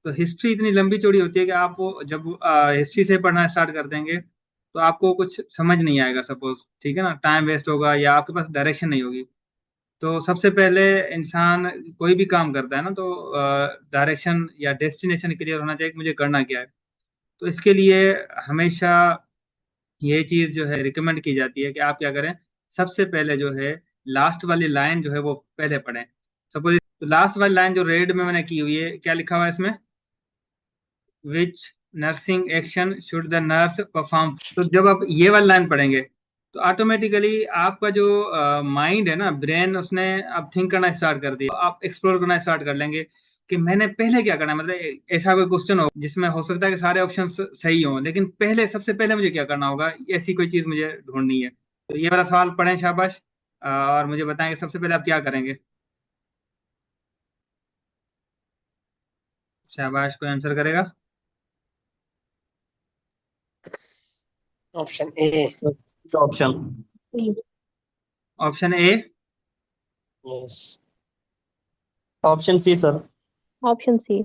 तो हिस्ट्री इतनी लंबी चौड़ी होती है कि आप वो जब हिस्ट्री से पढ़ना स्टार्ट कर देंगे तो आपको कुछ समझ नहीं आएगा सपोज, ठीक है ना, टाइम वेस्ट होगा या आपके पास डायरेक्शन नहीं होगी। तो सबसे पहले इंसान कोई भी काम करता है ना तो डायरेक्शन या डेस्टिनेशन क्लियर होना चाहिए कि मुझे करना क्या है। तो इसके लिए हमेशा ये चीज जो है रिकमेंड की जाती है कि आप क्या करें, सबसे पहले जो है लास्ट वाली लाइन जो है वो पहले पढ़ें। सपोज तो लास्ट वाली लाइन जो रेड में मैंने की हुई है, क्या लिखा हुआ है इसमें, विच nursing action should the nurse perform. तो जब आप ये वाली लाइन पढ़ेंगे तो ऑटोमेटिकली आपका जो माइंड है ना, ब्रेन, उसने अब थिंक करना स्टार्ट कर दिया। आप एक्सप्लोर करना स्टार्ट कर लेंगे कि मैंने पहले क्या करना है। मतलब ऐसा कोई क्वेश्चन हो जिसमें हो सकता है कि सारे ऑप्शन सही हों, लेकिन पहले सबसे पहले मुझे क्या करना होगा, ऐसी कोई चीज मुझे ढूंढनी है। तो ये वाला सवाल पढ़ें शाबाश, और मुझे बताएं कि सबसे पहले आप क्या करेंगे। शाबाश, कोई आंसर करेगा। Option A. Option option A. Yes. Option C sir. Option C.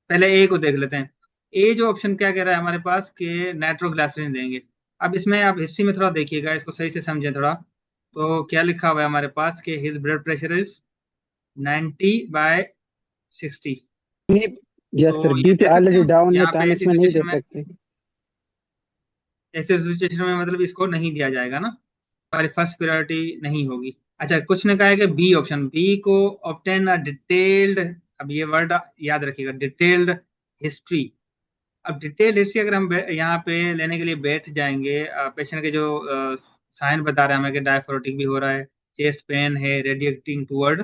पहले ए को देख लेते हैं। ए जो ऑप्शन क्या कह रहा है हमारे पास कि नाइट्रोग्लिसरीन देंगे। अब इसमें आप हिस्ट्री में थोड़ा देखिएगा, इसको सही से समझें थोड़ा। तो क्या लिखा हुआ है हमारे पास कि his blood pressure is 90/60। Yes तो सर, ये बीपी दे सकते ऑलरेडी हैं डाउन है यहाँ तो पे हम ऐसी इसमें नहीं दे सिचुएशन में। सकते। ऐसे सिचुएशन में मतलब इसको नहीं दिया जाएगा ना, हमारी फर्स्ट प्रायोरिटी नहीं होगी। अच्छा, कुछ ने कहा है कि बी ऑप्शन, बी को ऑब्टेन अ डिटेल्ड, अब ये वर्ड याद रखिएगा, डिटेल्ड हिस्ट्री। अब डिटेल हिस्ट्री अगर हम यहाँ पे लेने के लिए बैठ जाएंगे, पेशेंट के जो साइन बता रहे हैं हमें कि डायफोरेटिक भी हो रहा है, चेस्ट पेन है, radiating toward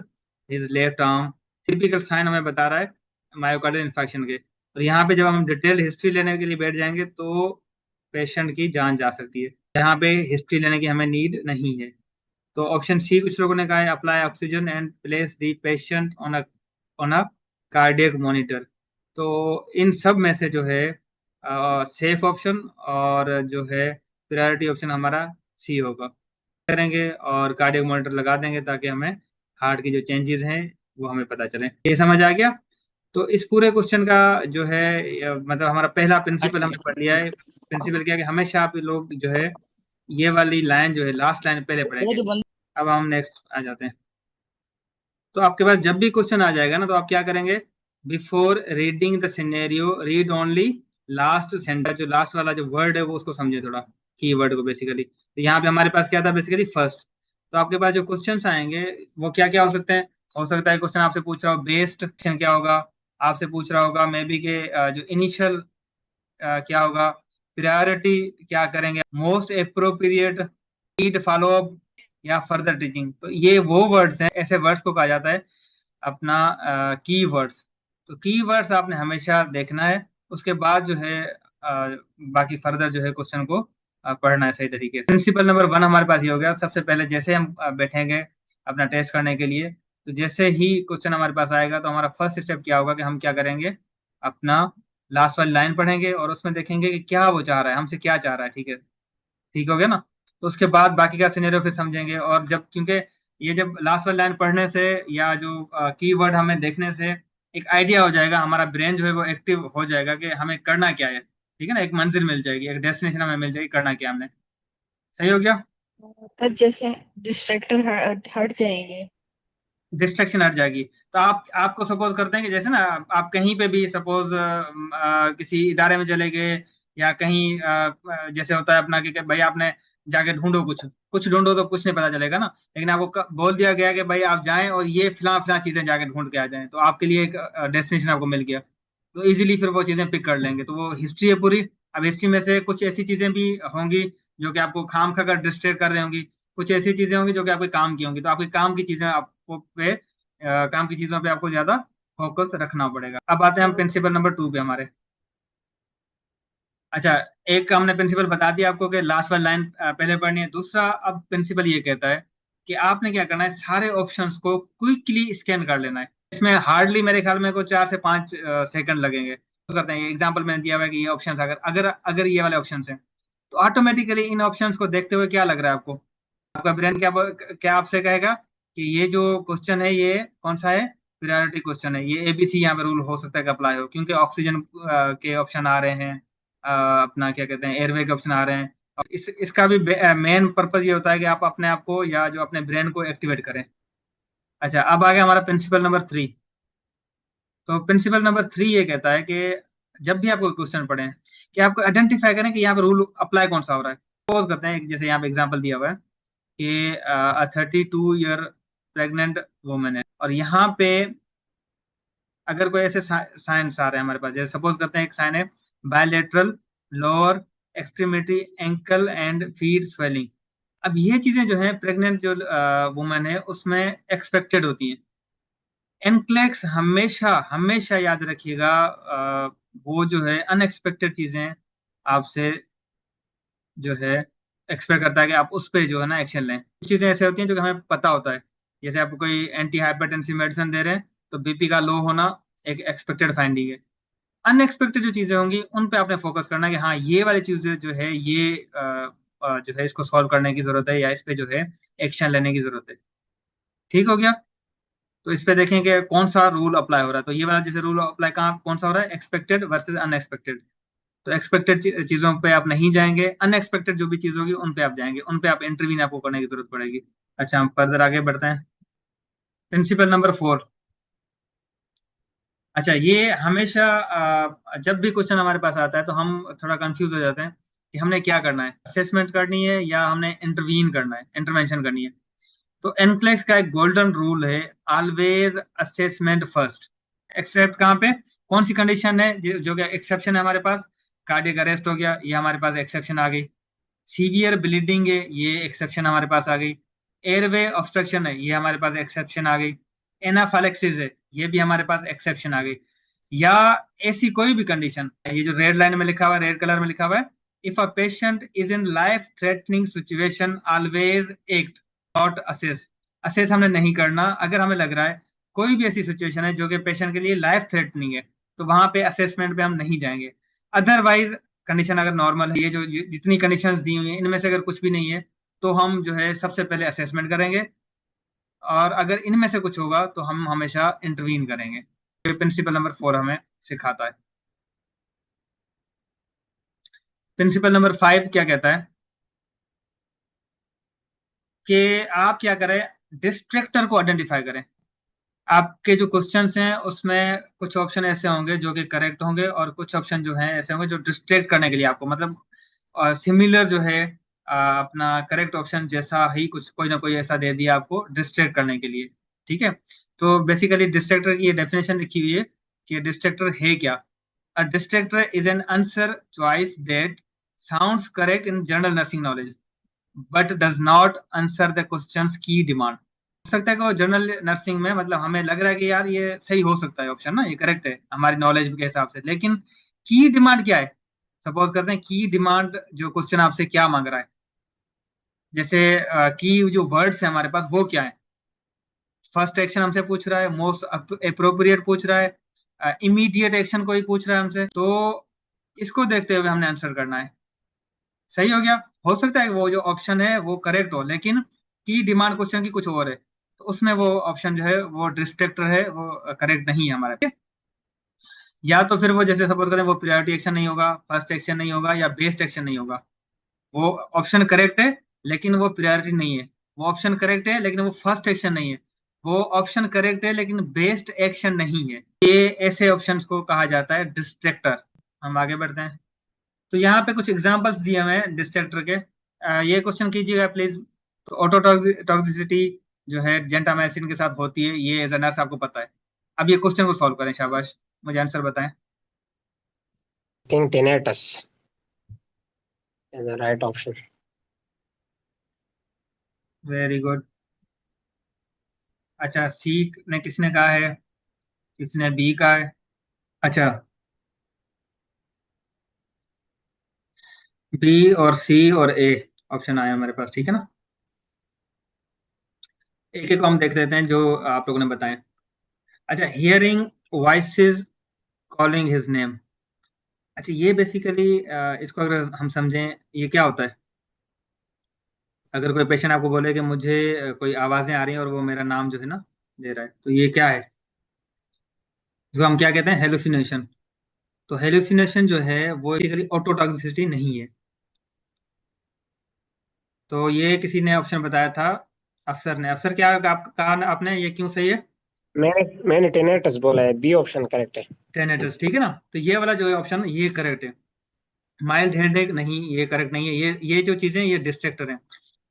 his left arm, typical sign हमें बता रहा है मायोकार्डियल इन्फेक्शन के। और यहाँ पे जब हम डिटेल हिस्ट्री लेने के लिए बैठ जाएंगे तो पेशेंट की जान जा सकती है। यहाँ पे हिस्ट्री लेने की हमें नीड नहीं है। तो ऑप्शन सी कुछ लोगों ने कहा है, apply oxygen and place the patient on a cardiac monitor. तो इन सब में से जो है सेफ ऑप्शन और जो है प्रायोरिटी ऑप्शन हमारा सी होगा। करेंगे और कार्डियक मॉनिटर लगा देंगे ताकि हमें हार्ट की जो चेंजेस हैं वो हमें पता चले। ये समझ आ गया। तो इस पूरे क्वेश्चन का जो है मतलब हमारा पहला प्रिंसिपल हमने पढ़ लिया है। प्रिंसिपल क्या है कि हमेशा आप लोग जो है ये वाली लाइन जो है लास्ट लाइन पहले पढ़ेंगे। अब हम नेक्स्ट आ जाते हैं। तो आपके पास जब भी क्वेश्चन आ जाएगा ना तो आप क्या करेंगे, before reading the scenario read only last sentence. जो लास्ट वाला जो वर्ड है वो उसको समझे थोड़ा, की वर्ड को बेसिकली। तो यहाँ पे हमारे पास क्या था बेसिकली फर्स्ट। तो आपके पास जो क्वेश्चन आएंगे वो क्या क्या हो सकते हैं। हो सकता है क्वेश्चन आपसे पूछ रहा हो बेस्ड क्वेश्चन क्या होगा, आपसे पूछ रहा होगा मे बी के जो इनिशियल क्या होगा, प्रायोरिटी क्या करेंगे, most appropriate, need follow up या फर्दर टीचिंग। तो ये वो वर्ड्स हैं, ऐसे वर्ड्स को कहा जाता है अपना की वर्ड्स। तो की वर्ड्स आपने हमेशा देखना है, उसके बाद जो है बाकी फर्दर जो है क्वेश्चन को पढ़ना है सही तरीके से। प्रिंसिपल नंबर 1 हमारे पास ये हो गया। सबसे पहले जैसे हम बैठेंगे अपना टेस्ट करने के लिए, तो जैसे ही क्वेश्चन हमारे पास आएगा तो हमारा फर्स्ट स्टेप क्या होगा कि हम क्या करेंगे, अपना लास्ट वाली लाइन पढ़ेंगे और उसमें देखेंगे कि क्या वो चाह रहा है, हमसे क्या चाह रहा है। ठीक है, ठीक हो गया ना। तो उसके बाद बाकी का सिनेरियो फिर समझेंगे। और जब क्योंकि ये जब लास्ट वाली लाइन पढ़ने से या जो कीवर्ड हमें देखने से एक आइडिया हो जाएगा, हमारा ब्रेन जो है वो एक्टिव हो जाएगा कि हमें करना क्या है। ठीक है ना, एक मंजिल मिल जाएगी, एक डेस्टिनेशन हमें मिल जाएगी, करना क्या हमने। सही हो गया। तब जैसे डिस्ट्रैक्टर हट जाएंगे। डिस्ट्रक्शन हट जाएगी। तो आपको सपोज करते हैं कि जैसे ना आप कहीं पे भी सपोज किसी इदारे में चले गए या कहीं जैसे होता है अपना कि भाई आपने जाके ढूंढो, कुछ कुछ ढूंढो तो कुछ नहीं पता चलेगा ना। लेकिन आपको बोल दिया गया कि भाई आप जाएं और ये फिला फिला चीजें जाके ढूंढ के आ जाएं, तो आपके लिए एक डेस्टिनेशन आपको मिल गया। तो इजीली फिर वो चीजें पिक कर लेंगे। तो वो हिस्ट्री है पूरी। अब हिस्ट्री में से कुछ ऐसी चीजें भी होंगी जो कि आपको खाम खा कर डिस्ट्रैक्ट कर रही होंगी, कुछ ऐसी चीजें होंगी जो कि आपके काम की होंगी। तो आपके काम की चीजें आपको पे काम की चीजों पे आपको ज्यादा फोकस रखना पड़ेगा। अब आते हैं हम प्रिंसिपल नंबर 2 पे हमारे। अच्छा, एक हमने प्रिंसिपल बता दिया आपको कि लास्ट वाली लाइन पहले पढ़नी है। दूसरा अब प्रिंसिपल ये कहता है कि आपने क्या करना है, सारे ऑप्शंस को क्विकली स्कैन कर लेना है। इसमें हार्डली मेरे ख्याल में को 4 से 5 सेकंड लगेंगे। तो करते हैं, एग्जाम्पल मैंने दिया हुआ है कि ये ऑप्शन अगर अगर अगर ये वाले ऑप्शन हैं तो ऑटोमेटिकली इन ऑप्शंस को देखते हुए क्या लग रहा है आपको, आपका ब्रेन क्या क्या आपसे कहेगा कि ये जो क्वेश्चन है ये कौन सा है, प्रायोरिटी क्वेश्चन है, ये ABC यहाँ पे रूल हो सकता है कि अप्लाई हो, क्योंकि ऑक्सीजन के ऑप्शन आ रहे हैं, अपना क्या कहते हैं एयरवे के ऑप्शन आ रहे हैं। और इसका भी मेन पर्पज ये होता है कि आप अपने आप को या जो अपने ब्रेन को एक्टिवेट करें। अच्छा, अब आ गया हमारा प्रिंसिपल नंबर 3। तो प्रिंसिपल नंबर 3 ये कहता है कि जब भी आप कोई क्वेश्चन पढ़ें कि आपको आइडेंटिफाई करें कि यहाँ पे रूल अप्लाई कौन सा हो रहा है। सपोज करते हैं, जैसे यहाँ पे एग्जांपल दिया हुआ है कि 32 ईयर प्रेग्नेंट वुमेन है, और यहाँ पे अगर कोई ऐसे साइंस आ रहे हैं हमारे पास, जैसे सपोज करते हैं एक साइन है bilateral lower extremity ankle and feet swelling. अब ये चीजें जो है प्रेग्नेंट जो वुमेन है उसमें एक्सपेक्टेड होती हैं। एनक्लेक्स हमेशा हमेशा याद रखिएगा, वो जो है अनएक्सपेक्टेड चीजें आपसे जो है एक्सपेक्ट करता है कि आप उस पर जो है ना एक्शन लें। कुछ चीजें ऐसे होती हैं जो कि हमें पता होता है, जैसे आपको कोई एंटी हाइपरटेंसिव मेडिसिन दे रहे हैं तो BP का लो होना एक एक्सपेक्टेड फाइंडिंग है। अनएक्सपेक्टेड जो चीजें होंगी उन पे आपने फोकस करना है कि हाँ ये वाली चीजें जो है ये जो है इसको सॉल्व करने की जरूरत है या इस पे जो है एक्शन लेने की जरूरत है। ठीक हो गया। तो इस पे देखें कि कौन सा रूल अप्लाई हो रहा है। तो ये वाला जैसे रूल अप्लाई कहाँ कौन सा हो रहा है, एक्सपेक्टेड वर्सेज अनएक्सपेक्टेड। तो एक्सपेक्टेड चीजों पे आप नहीं जाएंगे, अनएक्सपेक्टेड जो भी चीज होगी उन पे आप जाएंगे, उन पे आप इंटरवीन आपको करने की जरूरत पड़ेगी। अच्छा, हम फर्दर आगे बढ़ते हैं। Principle number 4। अच्छा, ये हमेशा जब भी क्वेश्चन हमारे पास आता है तो हम थोड़ा कंफ्यूज हो जाते हैं कि हमने क्या करना है, असेसमेंट करनी है या हमने इंटरवीन करना है, इंटरवेंशन करनी है। तो एनक्लेक्स का एक गोल्डन रूल है, ऑलवेज असेसमेंट फर्स्ट। एक्सेप्ट कहाँ पे, कौन सी कंडीशन है जो कि एक्सेप्शन है हमारे पास, कार्डियक अरेस्ट हो गया, ये हमारे पास एक्सेप्शन आ गई। सीवियर ब्लीडिंग है, ये एक्सेप्शन हमारे पास आ गई। एयरवे ऑब्स्ट्रक्शन है, ये हमारे पास एक्सेप्शन आ गई। एनाफाइलेक्सिस है, ये भी हमारे पास एक्सेप्शन आ गई। या ऐसी कोई भी कंडीशन, ये जो रेड लाइन में लिखा हुआ है, रेड कलर में लिखा हुआ है, if a patient is in life threatening situation always act not assess. Assess हमने नहीं करना। अगर हमें लग रहा है कोई भी ऐसी सिचुएशन है जो कि पेशेंट के लिए लाइफ थ्रेटनिंग है तो वहां पे असेसमेंट पे हम नहीं जाएंगे। अदरवाइज कंडीशन अगर नॉर्मल है, ये जो जितनी कंडीशंस दी हुई हैं इनमें से अगर कुछ भी नहीं है तो हम जो है सबसे पहले असेसमेंट करेंगे, और अगर इनमें से कुछ होगा तो हम हमेशा इंटरवीन करेंगे। तो प्रिंसिपल नंबर 4 हमें सिखाता है। प्रिंसिपल नंबर 5 क्या कहता है कि आप क्या करें, डिस्ट्रैक्टर को आइडेंटिफाई करें। आपके जो क्वेश्चंस हैं उसमें कुछ ऑप्शन ऐसे होंगे जो कि करेक्ट होंगे, और कुछ ऑप्शन जो हैं ऐसे होंगे जो डिस्ट्रैक्ट करने के लिए आपको, मतलब सिमिलर जो है अपना करेक्ट ऑप्शन जैसा ही कुछ कोई ना कोई ऐसा दे दिया आपको डिस्ट्रैक्ट करने के लिए। ठीक है। तो बेसिकली डिस्ट्रैक्टर की ये डेफिनेशन लिखी हुई है कि डिस्ट्रैक्टर है क्या। A distractor is an answer choice that sounds correct in general nursing knowledge but does not answer the questions की डिमांड। हो सकता है कि वो जनरल नर्सिंग में, मतलब हमें लग रहा है कि यार ये सही हो सकता है ऑप्शन ना, ये करेक्ट है हमारी नॉलेज के हिसाब से, लेकिन की डिमांड क्या है। सपोज करते हैं की डिमांड जो क्वेश्चन आपसे क्या मांग रहा है, जैसे की जो वर्ड्स है हमारे पास वो क्या है। फर्स्ट एक्शन हमसे पूछ रहा है, मोस्ट अप्रोप्रिएट पूछ रहा है, इमीडिएट एक्शन कोई पूछ रहा है हमसे, तो इसको देखते हुए हमने आंसर करना है। सही हो गया। हो सकता है कि वो जो ऑप्शन है वो करेक्ट हो, लेकिन की डिमांड क्वेश्चन की कुछ और है, तो उसमें वो ऑप्शन जो है वो डिस्ट्रैक्टर है, वो करेक्ट नहीं है हमारा। या तो फिर वो जैसे सपोज करें वो प्रायोरिटी एक्शन नहीं होगा, फर्स्ट एक्शन नहीं होगा, या बेस्ट एक्शन नहीं होगा। वो ऑप्शन करेक्ट है लेकिन वो प्रायोरिटी नहीं है। वो ऑप्शन करेक्ट है लेकिन वो फर्स्ट एक्शन नहीं है। वो ऑप्शन करेक्ट है लेकिन बेस्ट एक्शन नहीं है। ये ऐसे ऑप्शंस को कहा जाता है डिस्ट्रैक्टर। हम आगे बढ़ते हैं। तो यहाँ पे कुछ एग्जांपल्स दिए हुए हैं डिस्ट्रैक्टर के। ये क्वेश्चन कीजिएगा प्लीज। तो ऑटोटॉक्सिसिटी जो है जेंटामाइसिन के साथ होती है, ये एज अ नर्स आपको पता है। अब ये क्वेश्चन को सॉल्व करें, शाबाश, मुझे आंसर बताएं। think tinnitus is the right option. Very good. अच्छा, सी ने किसने कहा है, किसने बी कहा है। अच्छा, बी और सी और ए ऑप्शन आया हमारे पास, ठीक है ना। एक एक को हम देख लेते हैं जो आप लोगों ने बताए। अच्छा, hearing voices calling his name. अच्छा, ये बेसिकली इसको अगर हम समझें ये क्या होता है। अगर कोई पेशेंट आपको बोले कि मुझे कोई आवाजें आ रही हैं और वो मेरा नाम जो है ना दे रहा है, तो ये क्या है। जो हम क्या कहते हैं, हेलुसिनेशन। तो हेलुसिनेशन जो है वो बेसिकली ऑटोटॉक्सिसिटी नहीं है। तो ये किसी ने ऑप्शन बताया था, अफसर ने। अफसर क्या आप कहा ना आपने, ये क्यों सही है? मैंने टेनेटस बोला है, बी ऑप्शन करेक्ट है। टेनेटस, ठीक है ना। तो ये वाला जो है ऑप्शन, ये करेक्ट है। माइल्ड हेडेक नहीं, ये करेक्ट नहीं है। ये जो चीजें, ये डिस्ट्रैक्टर हैं।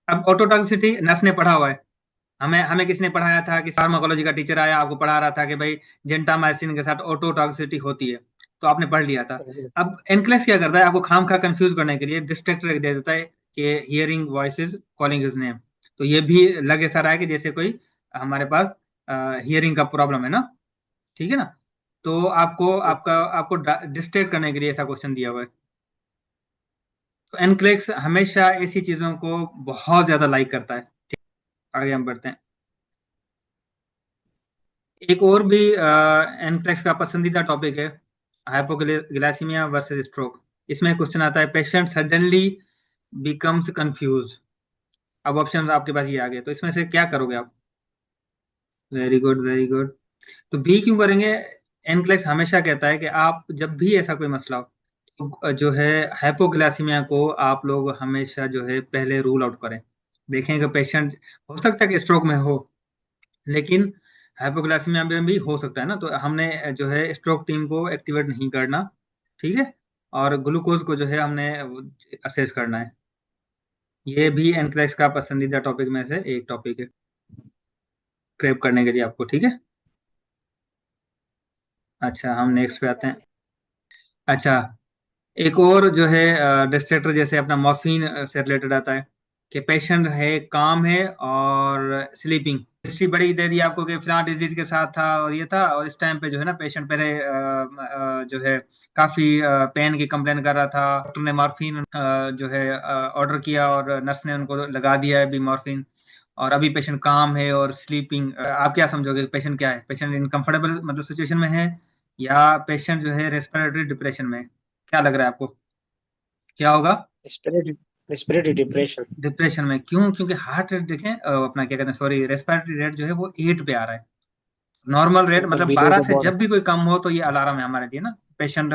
अब ऑटोटॉक्सिसिटी नर्स ने पढ़ा हुआ है। हमें हमें किसने पढ़ाया था? कि फार्माकोलॉजी का टीचर आया, आपको पढ़ा रहा था कि भाई जेंटामाइसिन के साथ ऑटोटॉक्सिसिटी होती है, तो आपने पढ़ लिया था। अब एनक्लेस क्या करता है, आपको खाम खा कंफ्यूज करने के लिए डिस्ट्रैक्टर दे देता है कि hearing voices calling his name. तो ये भी लगे ऐसा रहा है कि जैसे कोई हमारे पास हियरिंग का प्रॉब्लम है ना, ठीक है ना। तो आपको आपका आपको डिस्ट्रैक्ट करने के लिए ऐसा क्वेश्चन दिया हुआ है। तो एनक्लेक्स हमेशा ऐसी चीजों को बहुत ज्यादा लाइक करता है। आगे हम बढ़ते हैं। एक और भी एनक्लेक्स का पसंदीदा टॉपिक है, हाइपोग्लाइसीमिया वर्सेस स्ट्रोक। इसमें क्वेश्चन आता है, पेशेंट सडनली बिकम्स कंफ्यूज। अब ऑप्शन आपके पास ये आ गए, तो इसमें से क्या करोगे आप? Very good, very good. तो बी क्यों करेंगे? एनक्लेक्स हमेशा कहता है कि आप जब भी ऐसा कोई मसला हो, तो जो है हाइपोग्लाइसीमिया को आप लोग हमेशा जो है पहले रूल आउट करें। देखें कि पेशेंट, हो सकता है कि स्ट्रोक में हो, लेकिन हाइपोग्लाइसीमिया में भी हो सकता है ना। तो हमने जो है स्ट्रोक टीम को एक्टिवेट नहीं करना, ठीक है। और ग्लूकोज को जो है हमने असेस करना है। ये भी एनक्लेक्स का पसंदीदा टॉपिक में से एक टॉपिक है, क्रैप करने के लिए आपको, ठीक है। अच्छा, हम नेक्स्ट पे आते हैं। अच्छा, एक और जो है डिस्ट्रैक्टर जैसे अपना मॉर्फिन से रिलेटेड आता है, कि पेशेंट है काम है और स्लीपिंग। हिस्ट्री बड़ी दे दी आपको कि फिलहाल डिजीज के साथ था और ये था, और इस टाइम पे जो है ना पेशेंट पहले जो है काफी पेन की कंप्लेन कर रहा था। डॉक्टर ने मॉर्फिन जो है ऑर्डर किया और नर्स ने उनको लगा दिया है अभी मॉर्फिन, और अभी पेशेंट काम है और स्लीपिंग। आप क्या समझोगे, पेशेंट क्या है? पेशेंट इनकम्फर्टेबल मतलब सिचुएशन में है, या पेशेंट जो है रेस्पिरेटरी डिप्रेशन में है? क्या लग रहा है आपको, क्या होगा? Respiratory depression. डिप्रेशन में क्यों? क्योंकि हार्ट रेट देखें, अपना क्या कहते हैं, सॉरी, रेस्पिरेटरी रेट जो है वो 8 पे आ रहा है। नॉर्मल रेट तो मतलब बिलो 12 द से बॉर्डर। जब भी कोई कम हो तो ये अलार्म है हमारे लिए ना। पेशेंट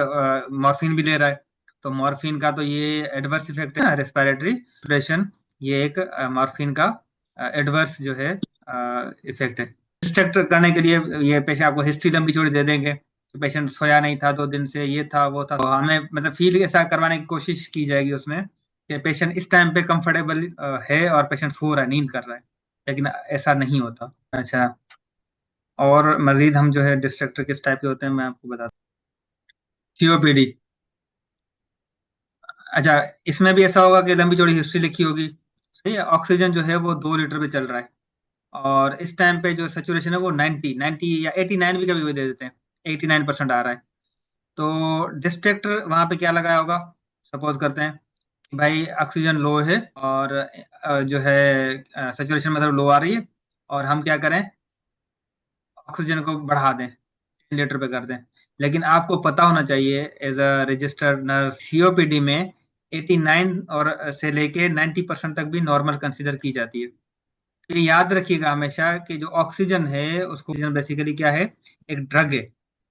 मॉर्फिन भी ले रहा है, तो मॉर्फिन का तो ये एडवर्स इफेक्ट है ना, रेस्पिरेटरी डिप्रेशन। ये एक मॉर्फिन का एडवर्स जो है इफेक्ट है। डिस्ट्रैक्ट करने के लिए ये पेशेंट आपको हिस्ट्री लंबी चौड़ी दे देंगे, तो पेशेंट सोया नहीं था 2 दिन से, ये था वो था। तो हमें मतलब फील ऐसा करवाने की कोशिश की जाएगी उसमें कि पेशेंट इस टाइम पे कंफर्टेबल है और पेशेंट सो रहा है, नींद कर रहा है, लेकिन ऐसा नहीं होता। अच्छा, और मजीद हम जो है डिस्ट्रक्टर किस टाइप के होते हैं मैं आपको बताता हूँ। सीओपीडी। अच्छा, इसमें भी ऐसा होगा कि लंबी चौड़ी हिस्ट्री लिखी होगी, सही है। ऑक्सीजन जो है वो 2 लीटर पे चल रहा है, और इस टाइम पे जो सेचुरेशन है वो 90 या 89 भी कभी कभी दे देते हैं, 89% आ रहा है। तो डिस्ट्रक्टर वहां पे क्या लगाया होगा? सपोज करते हैं कि भाई ऑक्सीजन लो है, और जो है सेचुरेशन मतलब लो आ रही है, और हम क्या करें, ऑक्सीजन को बढ़ा दें, लीटर पे कर दें। लेकिन आपको पता होना चाहिए as a registered nurse, COPD में 89 और से लेके 90% तक भी नॉर्मल कंसीडर की जाती है। तो ये याद रखिएगा हमेशा कि जो ऑक्सीजन है उसको, ऑक्सीजन बेसिकली क्या है, एक ड्रग है,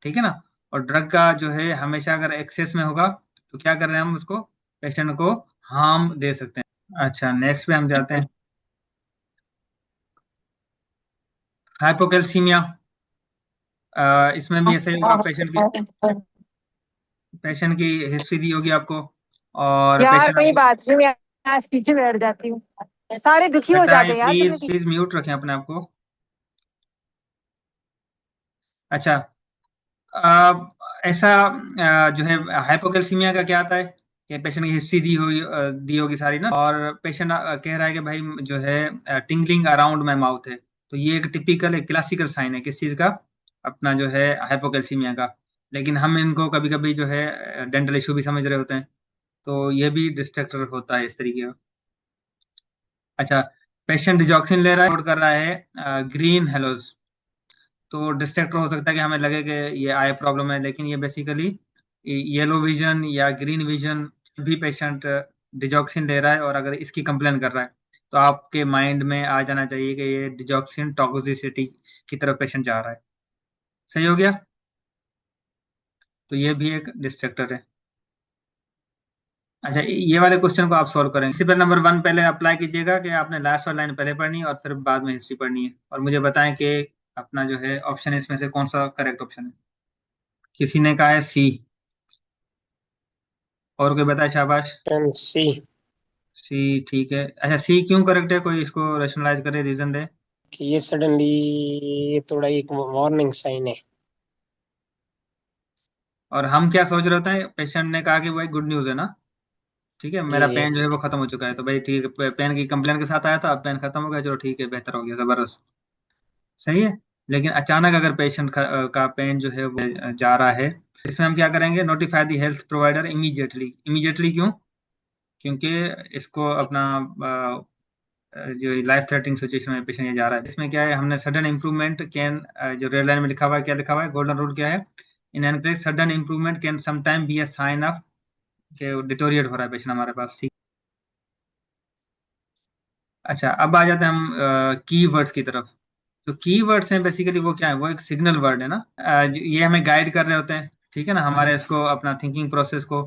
ठीक है ना। और ड्रग का जो है हमेशा अगर एक्सेस में होगा तो क्या कर रहे हैं हम उसको, पेशेंट को हार्म दे सकते हैं। अच्छा, नेक्स्ट पे हम जाते हैं। हाइपोकैल्सीमिया। इसमें भी ऐसे ही होगा, पेशेंट की हिस्ट्री दी होगी आपको, और यार पेशेंट कोई आपको बात नहीं, मैं आज पीछे बैठ जाती हूँ। सारे दुखी हो बताएं, जाते हैं यार प्लीज जिंदगी। प्लीज म्यूट रखें अपने आप को। अच्छा, ऐसा जो है हाइपोकैल्सीमिया का क्या आता है कि पेशेंट की हिस्ट्री दी होगी सारी ना, और पेशेंट कह रहा है कि भाई जो है टिंगलिंग अराउंड माई माउथ है। तो ये एक टिपिकल, एक क्लासिकल साइन है किस चीज़ का, अपना जो है हाइपोकैल्सीमिया का। लेकिन हम इनको कभी कभी जो है डेंटल इशू भी समझ रहे होते हैं, तो ये भी डिस्ट्रैक्टर होता है इस तरीके का। अच्छा, पेशेंट डिजॉक्सिन ले रहा है, नोट कर रहा है ग्रीन हेलोज। तो डिस्ट्रैक्टर हो सकता है कि हमें लगे कि ये आई प्रॉब्लम है, लेकिन ये बेसिकली येलो विजन या ग्रीन विजन भी पेशेंट डिजॉक्सिन ले रहा है, और अगर इसकी कंप्लेन कर रहा है तो आपके माइंड में आ जाना चाहिए कि ये डिजॉक्सिन टॉक्सिसिटी की तरफ पेशेंट जा रहा है। सही हो गया। तो ये भी एक डिस्ट्रैक्टर है। अच्छा, ये वाले क्वेश्चन को आप सॉल्व करेंगे। इसी पर नंबर 1 पहले अप्लाई कीजिएगा कि आपने लास्ट वाली लाइन पहले पढ़नी है और फिर बाद में हिस्ट्री पढ़नी है, और मुझे बताएं कि अपना जो है ऑप्शन है इसमें से कौन सा करेक्ट ऑप्शन है। किसी ने कहा है सी, और कोई बताए? शाबाश। Option C. सी ठीक है। अच्छा, सी क्यों करेक्ट है? कोई इसको रेशनलाइज करे, रीजन दे। कि ये सडनली ये थोड़ा एक वार्निंग साइन है। और हम क्या सोच रहे होते हैं, पेशेंट ने कहा कि भाई गुड न्यूज़ है ना, ठीक है, मेरा जी। पेन जो है वो खत्म हो चुका है, तो भाई ठीक है, पेन की कंप्लेन के साथ आया था, अब पेन खत्म हो गया, चलो ठीक है, बेहतर हो गया, जबरदस्त, सही है। लेकिन अचानक अगर पेशेंट का पेन जो है वो जा रहा है, इसमें हम क्या करेंगे, notify the health provider immediately. Immediately क्यों? क्योंकि इसको अपना जो लाइफ थ्रेटनिंग सिचुएशन में पेशेंट ये जा रहा है, इसमें क्या है, हमने सडन इंप्रूवमेंट कैन, जो रेड लाइन में लिखा हुआ है, क्या लिखा हुआ है, गोल्डन रूल क्या है, in encourage sudden improvement can sometime be a sign of कि डिटोरिएट हो रहा है पेशेंट हमारे पास, ठीक। अच्छा, अब आ जाते हैं हम कीवर्ड्स की तरफ। तो कीवर्ड्स हैं बेसिकली, वो क्या है, वो एक सिग्नल वर्ड है ना, ये हमें गाइड कर रहे होते हैं, ठीक है ना, हमारे इसको अपना थिंकिंग प्रोसेस को।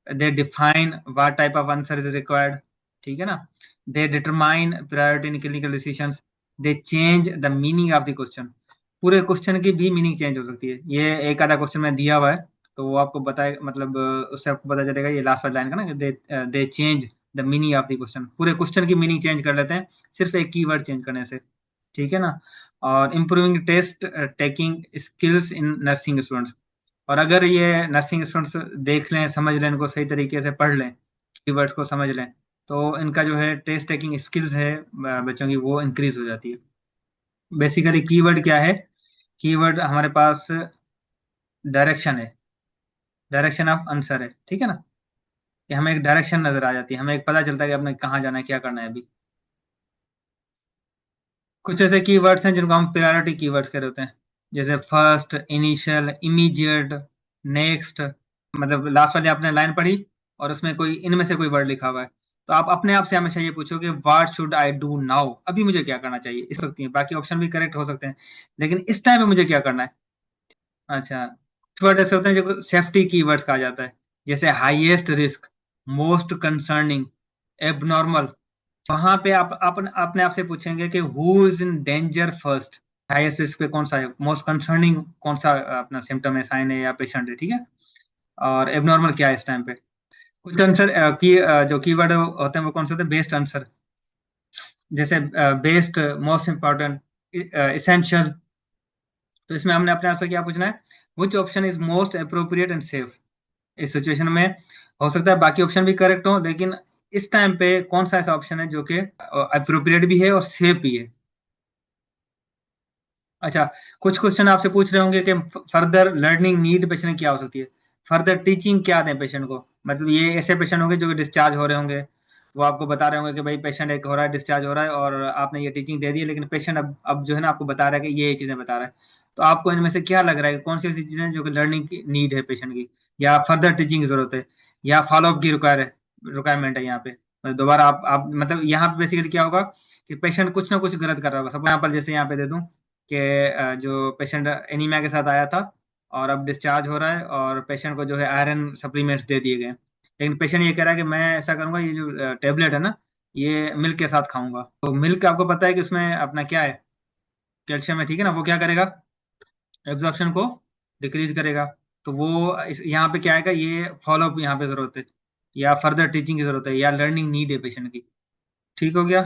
They define what type of answer is required, ठीक है ना। They determine priority in clinical decisions. They change the meaning of the question. पूरे क्वेश्चन की भी मीनिंग चेंज हो सकती है। ये एक आधा क्वेश्चन में दिया हुआ है, तो वो आपको बताए, मतलब उससे आपको पता चलेगा, ये लास्ट वाली लाइन का ना, कि दे change the meaning of the question, पूरे क्वेश्चन की मीनिंग चेंज कर लेते हैं सिर्फ एक कीवर्ड चेंज करने से, ठीक है ना। और improving test taking skills in nursing students. और अगर ये नर्सिंग स्टूडेंट्स देख लें, समझ लें, इनको सही तरीके से पढ़ लें, कीवर्ड्स को समझ लें, तो इनका जो है टेस्ट टेकिंग स्किल्स है बच्चों की, वो इंक्रीज हो जाती है। बेसिकली कीवर्ड क्या है? कीवर्ड हमारे पास डायरेक्शन है, डायरेक्शन ऑफ आंसर है, ठीक है ना, कि हमें एक डायरेक्शन नजर आ जाती है, हमें एक पता चलता है कि अपने कहाँ जाना है, क्या करना है अभी। कुछ ऐसे कीवर्ड्स हैं जिनको हम प्रायोरिटी कीवर्ड्स कह रहे होते हैं, जैसे फर्स्ट, इनिशियल, इमीडिएट, नेक्स्ट। मतलब लास्ट वाली आपने लाइन पढ़ी और उसमें कोई इनमें से कोई वर्ड लिखा हुआ है, तो आप अपने आप से हमेशा ये पूछोगे what should I do now, अभी मुझे क्या करना चाहिए, इस सकती है, बाकी ऑप्शन भी करेक्ट हो सकते हैं, लेकिन इस टाइम पे मुझे क्या करना है। अच्छा, कुछ वर्ड ऐसे होते हैं जो सेफ्टी कीवर्ड्स कहा जाता है, जैसे highest risk, most concerning, abnormal. वहां पे आप अपने आप से पूछेंगे कि who is in danger first, highest risk पे कौन सा है, मोस्ट कंसर्निंग कौन सा अपना सिम्टम है, साइन है या पेशेंट है, ठीक है, और एबनॉर्मल क्या है इस टाइम पे। कुछ आंसर की जो कीवर्ड होते हैं वो कौन से होते हैं, बेस्ड आंसर, जैसे बेस्ड, मोस्ट इंपॉर्टेंट, इसेंशियल। तो इसमें हमने अपने आप से क्या पूछना है, which option is most appropriate and safe. इस सिचुएशन में हो सकता है बाकी ऑप्शन भी करेक्ट हो, लेकिन इस टाइम पे कौन सा ऐसा ऑप्शन है जो कि अप्रोप्रिएट भी है और सेफ भी है। अच्छा, कुछ क्वेश्चन आपसे पूछ रहे होंगे कि फर्दर लर्निंग नीड पेशेंट की क्या हो सकती है, फर्दर टीचिंग क्या दें पेशेंट को। मतलब ये ऐसे पेशेंट होंगे जो कि डिस्चार्ज हो रहे होंगे, वो आपको बता रहे होंगे कि भाई पेशेंट एक हो रहा है, डिस्चार्ज हो रहा है, और आपने ये टीचिंग दे दी है, लेकिन पेशेंट अब जो है ना आपको बता रहा है कि ये चीजें बता रहा है। तो आपको इनमें से क्या लग रहा है कि कौन सी ऐसी चीजें हैं जो कि लर्निंग की नीड है पेशेंट की, या फर्दर टीचिंग की जरूरत है, या फॉलोअप की रिक्वायरमेंट है यहाँ पे। मतलब दोबारा आप मतलब यहाँ पे बेसिकली क्या होगा कि पेशेंट कुछ ना कुछ गलत कर रहा होगा। सपोज एग्जाम्पल जैसे यहाँ पे दे दूं कि जो पेशेंट एनीमिया के साथ आया था और अब डिस्चार्ज हो रहा है, और पेशेंट को जो है आयरन सप्लीमेंट्स दे दिए गए, लेकिन पेशेंट ये कह रहा है कि मैं ऐसा करूंगा, ये जो टेबलेट है ना, ये मिल्क के साथ खाऊंगा। तो मिल्क आपको पता है कि उसमें अपना क्या है, कैल्शियम है, ठीक है ना, वो क्या करेगा, एब्जॉर्प्शन को डिक्रीज करेगा। तो वो यहाँ पे क्या आएगा, ये फॉलोअप यहाँ पे जरूरत है, या फर्दर टीचिंग की जरूरत है, या लर्निंग नीड है पेशेंट की। ठीक हो गया।